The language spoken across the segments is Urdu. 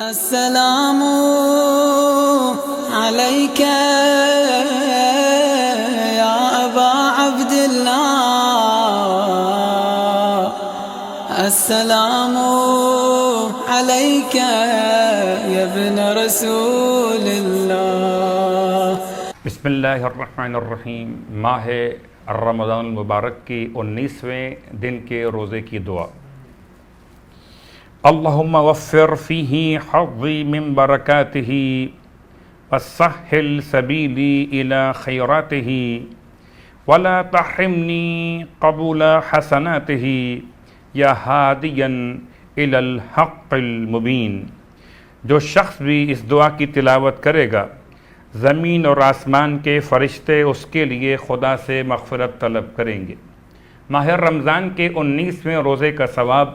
السلام عليك يا أبا عبد الله السلام عليك يا ابن رسول الله بسم اللہ الرحمن الرحیم۔ ماہ رمضان المبارک کی 19ویں دن کے روزے کی دعا۔ اللہم وفر فیہ حظی من برکاتہ وسہل سبیلی الی خیراتہ ولا تحرمنی قبول حسناتہ یا ہادیا الی الحق المبین۔ جو شخص بھی اس دعا کی تلاوت کرے گا، زمین اور آسمان کے فرشتے اس کے لیے خدا سے مغفرت طلب کریں گے۔ ماہ رمضان کے 19ویں روزے کا ثواب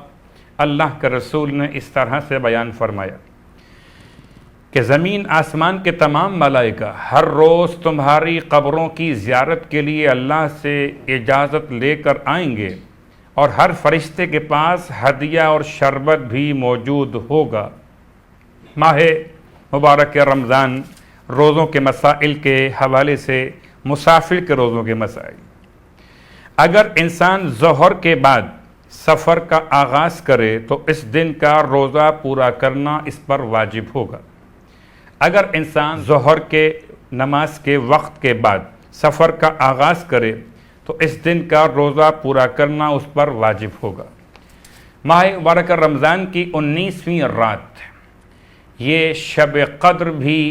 اللہ کے رسول نے اس طرح سے بیان فرمایا کہ زمین آسمان کے تمام ملائکہ ہر روز تمہاری قبروں کی زیارت کے لیے اللہ سے اجازت لے کر آئیں گے، اور ہر فرشتے کے پاس ہدیہ اور شربت بھی موجود ہوگا۔ ماہ مبارک رمضان روزوں کے مسائل کے حوالے سے مسافر کے روزوں کے مسائل۔ اگر انسان ظہر کے بعد سفر کا آغاز کرے تو اس دن کا روزہ پورا کرنا اس پر واجب ہوگا۔ اگر انسان ظہر کے نماز کے وقت کے بعد سفر کا آغاز کرے تو اس دن کا روزہ پورا کرنا اس پر واجب ہوگا۔ ماہ مبارک رمضان کی 19ویں رات، یہ شب قدر بھی،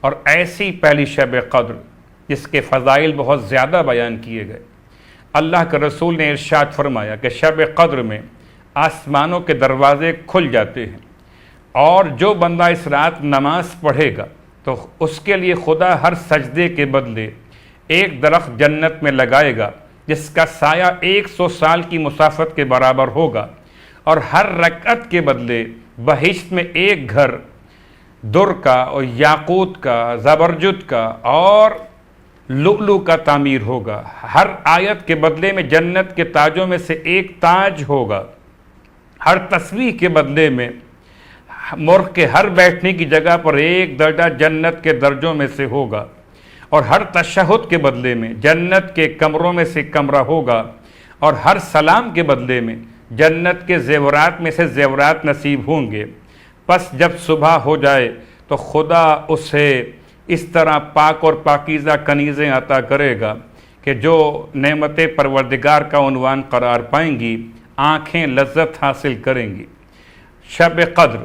اور ایسی پہلی شب قدر جس کے فضائل بہت زیادہ بیان کیے گئے۔ اللہ کے رسول نے ارشاد فرمایا کہ شب قدر میں آسمانوں کے دروازے کھل جاتے ہیں، اور جو بندہ اس رات نماز پڑھے گا تو اس کے لیے خدا ہر سجدے کے بدلے ایک درخت جنت میں لگائے گا جس کا سایہ 100 سال کی مسافت کے برابر ہوگا، اور ہر رکعت کے بدلے بہشت میں ایک گھر در کا اور یاقوت کا، زبرجد کا اور لؤلؤ کا تعمیر ہوگا۔ ہر آیت کے بدلے میں جنت کے تاجوں میں سے ایک تاج ہوگا۔ ہر تسبیح کے بدلے میں مرغ کے ہر بیٹھنے کی جگہ پر ایک درجہ جنت کے درجوں میں سے ہوگا، اور ہر تشہد کے بدلے میں جنت کے کمروں میں سے کمرہ ہوگا، اور ہر سلام کے بدلے میں جنت کے زیورات میں سے زیورات نصیب ہوں گے۔ پس جب صبح ہو جائے تو خدا اسے اس طرح پاک اور پاکیزہ کنیزیں عطا کرے گا کہ جو نعمت پروردگار کا عنوان قرار پائیں گی، آنکھیں لذت حاصل کریں گی۔ شب قدر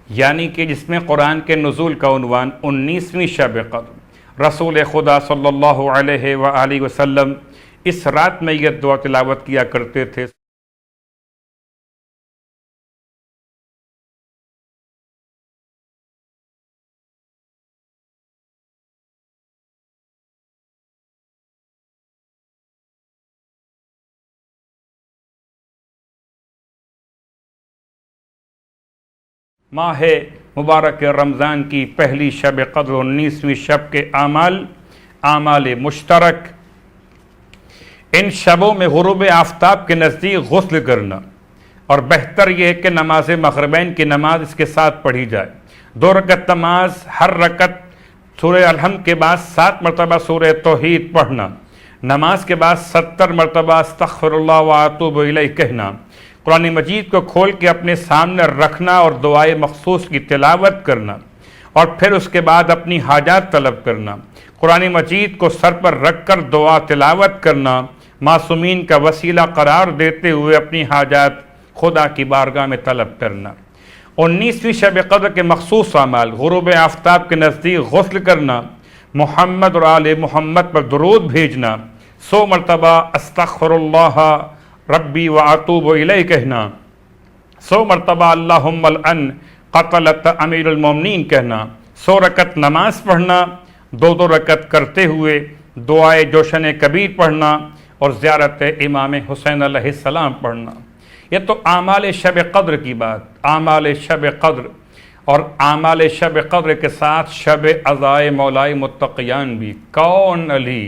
یعنی کہ جس میں قرآن کے نزول کا عنوان 19ویں شب قدر، رسول خدا صلی اللہ علیہ وآلہ وسلم اس رات میں یہ دعا تلاوت کیا کرتے تھے۔ ماہ مبارک رمضان کی پہلی شب قدر 19ویں شب کے اعمال مشترک۔ ان شبوں میں غروب آفتاب کے نزدیک غسل کرنا، اور بہتر یہ ہے کہ نماز مغربین کی نماز اس کے ساتھ پڑھی جائے۔ 2 رکعت نماز، ہر رکعت سورہ الحمد کے بعد 7 مرتبہ سورہ توحید پڑھنا، نماز کے بعد 70 مرتبہ استغفر اللہ واتوب الیہ کہنا، قرآن مجید کو کھول کے اپنے سامنے رکھنا اور دعائے مخصوص کی تلاوت کرنا، اور پھر اس کے بعد اپنی حاجات طلب کرنا، قرآن مجید کو سر پر رکھ کر دعا تلاوت کرنا، معصومین کا وسیلہ قرار دیتے ہوئے اپنی حاجات خدا کی بارگاہ میں طلب کرنا۔ 19ویں شب قدر کے مخصوص اعمال: غروب آفتاب کے نزدیک غسل کرنا، محمد اور آل محمد پر درود بھیجنا، 100 مرتبہ استغفر اللہ ربی واتوب الیہ کہنا، 100 مرتبہ اللہم العن قتلۃ امیر المومنین کہنا، 100 رکعت نماز پڑھنا، 2 رکعت کرتے ہوئے دعائے جوشن کبیر پڑھنا، اور زیارت امام حسین علیہ السلام پڑھنا۔ یہ تو اعمال شب قدر کی بات، اعمال شب قدر، اور اعمال شب قدر کے ساتھ شب عزائے مولائے متقیان بھی۔ کون علی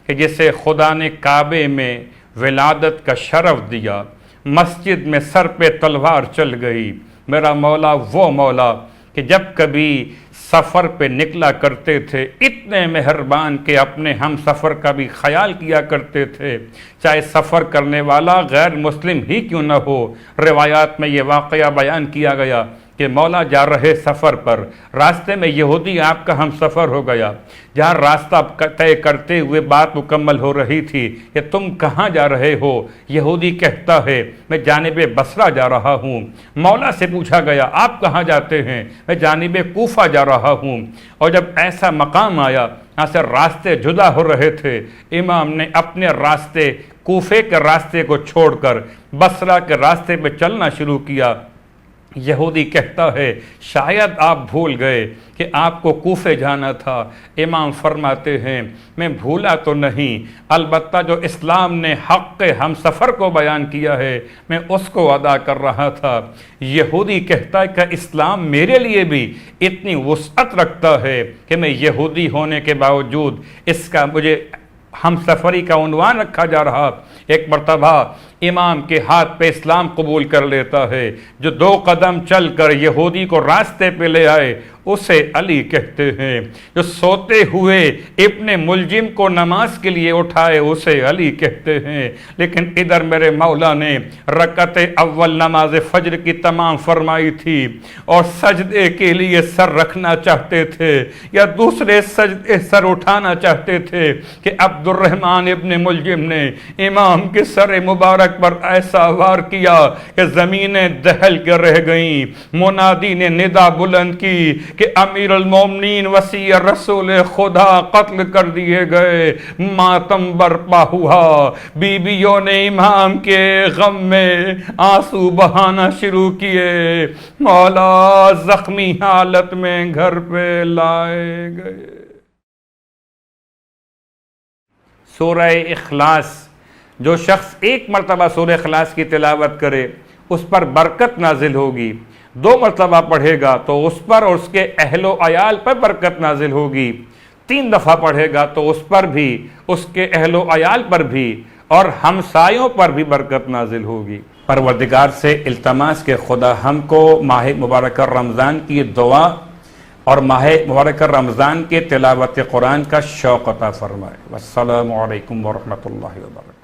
کہ جسے خدا نے کعبے میں ولادت کا شرف دیا، مسجد میں سر پہ تلوار چل گئی، میرا مولا وہ مولا کہ جب کبھی سفر پہ نکلا کرتے تھے اتنے مہربان کہ اپنے ہم سفر کا بھی خیال کیا کرتے تھے، چاہے سفر کرنے والا غیر مسلم ہی کیوں نہ ہو۔ روایات میں یہ واقعہ بیان کیا گیا کہ مولا جا رہے سفر پر، راستے میں یہودی آپ کا ہم سفر ہو گیا، جہاں راستہ طے کرتے ہوئے بات مکمل ہو رہی تھی کہ تم کہاں جا رہے ہو؟ یہودی کہتا ہے میں جانب بصرہ جا رہا ہوں۔ مولا سے پوچھا گیا آپ کہاں جاتے ہیں؟ میں جانب کوفہ جا رہا ہوں۔ اور جب ایسا مقام آیا یہاں سے راستے جدا ہو رہے تھے، امام نے اپنے راستے کوفے کے راستے کو چھوڑ کر بصرہ کے راستے پہ چلنا شروع کیا۔ یہودی کہتا ہے شاید آپ بھول گئے کہ آپ کو کوفے جانا تھا۔ امام فرماتے ہیں میں بھولا تو نہیں، البتہ جو اسلام نے حق ہم سفر کو بیان کیا ہے میں اس کو ادا کر رہا تھا۔ یہودی کہتا ہے کہ اسلام میرے لیے بھی اتنی وسعت رکھتا ہے کہ میں یہودی ہونے کے باوجود اس کا مجھے ہم سفری کا عنوان رکھا جا رہا۔ ایک مرتبہ امام کے ہاتھ پہ اسلام قبول کر لیتا ہے، جو 2 قدم چل کر یہودی کو راستے پہ لے آئے اسے علی کہتے ہیں، جو سوتے ہوئے ابن ملجم کو نماز کے لیے اٹھائے اسے علی کہتے ہیں۔ لیکن ادھر میرے مولا نے رکعت اول نماز فجر کی تمام فرمائی تھی اور سجدے کے لیے سر رکھنا چاہتے تھے یا دوسرے سجدے سر اٹھانا چاہتے تھے کہ عبد الرحمن ابن ملجم نے امام کے سر مبارک پر ایسا وار کیا کہ زمینیں دہل کے رہ گئیں۔ منادی نے ندا بلند کی کہ امیر المومنین وسیع رسول خدا قتل کر دیے گئے۔ ماتم برپا ہوا، بیویوں نے امام کے غم میں آنسو بہانا شروع کیے۔ مولا زخمی حالت میں گھر پہ لائے گئے۔ سورہ اخلاص، جو شخص ایک مرتبہ سورہ اخلاص کی تلاوت کرے اس پر برکت نازل ہوگی، 2 مرتبہ پڑھے گا تو اس پر اور اس کے اہل و عیال پر برکت نازل ہوگی، 3 دفعہ پڑھے گا تو اس پر بھی، اس کے اہل و عیال پر بھی اور ہمسایوں پر بھی برکت نازل ہوگی۔ پروردگار سے التماس کہ خدا ہم کو ماہ مبارکہ رمضان کی دعا اور ماہ مبارکہ رمضان کے تلاوت قرآن کا شوق عطا فرمائے۔ والسلام علیکم ورحمۃ اللہ وبرکاتہ۔